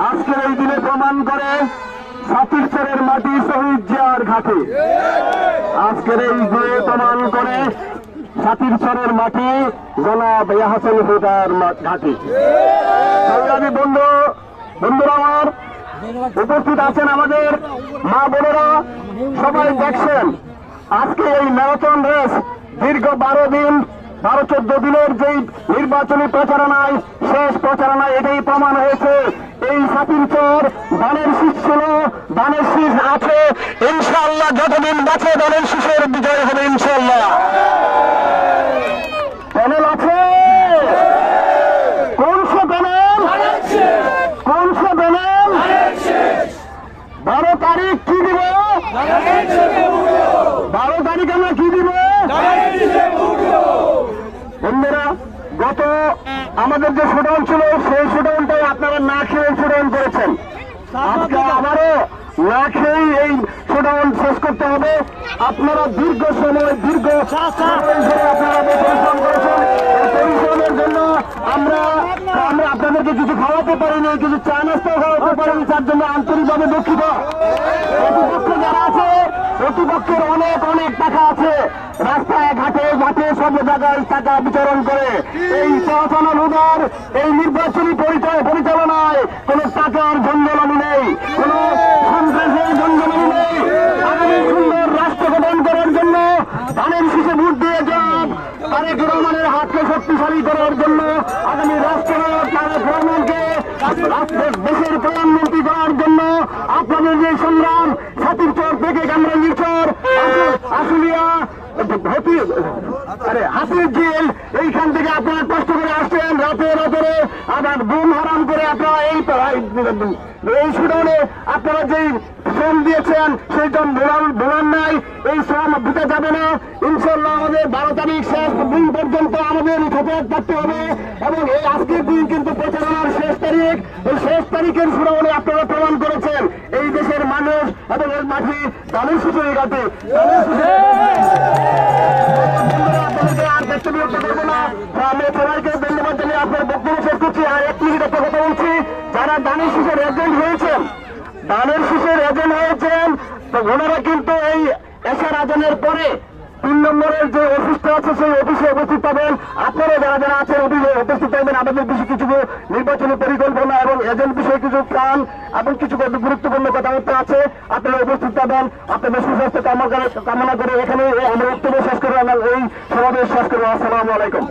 আজকের এই দিনে প্রমাণ করে সাতিরচরের মাটি শহীদ জিয়ার ঘাটে। আজকের এই দিনে প্রমাণ করে সাতিরচরের মাটি জনাব হাসান হুদার ঘাটে। সংগ্রামী বন্ধুরা আমার উপস্থিত আছেন আমাদের মা বোনেরা, সবাই দেখছেন আজকে এই ম্যারাথন রেস দীর্ঘ 12-14 দিনের যেই নির্বাচনী প্রচারণায় শেষ প্রচারণায় এটাই প্রমাণ হয়েছে এই সাতিরচর ধানের শীষ ছিল, ধানের শীষ আছে, ইনশাআল্লাহ যতদিন বাঁচে ধানের শীষের বিজয় হবে ইনশাআল্লাহ। প্যানেল আছে, কোন সে প্যানেল? 12 তারিখ কি দিব? 12 তারিখ আমরা কি দিব? বন্ধুরা, গত আমাদের যে শোডাউন ছিল সেই শোডাউনটাই আপনারা না খেয়ে শোডাউন করেছেন। আজকে আবারও না খেয়ে এই শোডাউন শেষ করতে হবে। আপনারা দীর্ঘ সময় আপনারা পরিশ্রম করেছেন। এই পরিশ্রমের জন্য আমরা আপনাদেরকে কিছু খাওয়াতে পারিনি, কিছু চা নাস্তা খাওয়াতে পারিনি, তার জন্য আন্তরিকভাবে দুঃখিত। প্রতিপক্ষ যারা আছে, প্রতিপক্ষের অনেক টাকা আছে, রাস্তায় ঘাটে সব জায়গায় টাকা বিতরণ করে। এই হাসান হুদার এই নির্বাচনী পরিচালনায় কোন টাকার জঞ্জলানি নেই, কোন সন্ত্রাসের জঞ্জলানি নেই। আগামী সুন্দর রাষ্ট্র গঠন করার জন্য ধানের শীষে ভোট দিয়ে যান। তারেক রহমানের হাতকে শক্তিশালী করার জন্য আগামী রাষ্ট্রনায়ক তারেক রহমানকে দেশের প্রধানমন্ত্রী করার জন্য আপনাদের যে সংগ্রাম, সাতিরচর থেকে কামরাঙ্গীরচর, আশুলিয়া, হাতির জেল, এইখান থেকে আপনারা কষ্ট করে আসছেন, রাতে আবার ঘুম হারাম করে আপনারা এই শোডাউনে আপনারা যেই শ্রম দিয়েছেন সেই ভোলার নাই, এই শ্রম দিতে যাবে না। ইনশাল্লাহ আমাদের 12 তারিখ শেষ দিন পর্যন্ত আমাদের সজাগ থাকতে হবে এবং এই আজকের দিন কিন্তু প্রচারণার শেষ তারিখ। এই শেষ তারিখের শোডাউনে আপনারা প্রমাণ করেছেন এই দেশের মানুষ এবং এর মাঝে ধানের শীষের ঘাটে আর দেখতে বিরক্ত করবো না। আমি সবাইকে ধন্যবাদ জানিয়ে আপনার বক্তব্য শেষ করছি। আর 1 মিনিট একটা কথা বলছি, যারা ধানের শীষের এজেন্ট হয়েছেন তো ওনারা কিন্তু এই এশার আজানের পরে 3 নম্বরের যে অফিসটা আছে সেই অফিসে উপস্থিত পাবেন। আপনারা যারা আছেন অফিসে উপস্থিত থাকবেন। আমাদের বেশি কিছু নির্বাচনী পরিকল্পনা এবং এজেন্ট বিষয়ে কিছু প্ল্যান এবং কিছু গুরুত্বপূর্ণ কথাবার্তা আছে, আপনারা উপস্থিত পাবেন। আপনাদের সুস্বাস্থ্য কামনা করে এখানে আমরা বক্তব্য শেষ করবো, এই সমাবেশ শেষ করবো। আসসালামু আলাইকুম।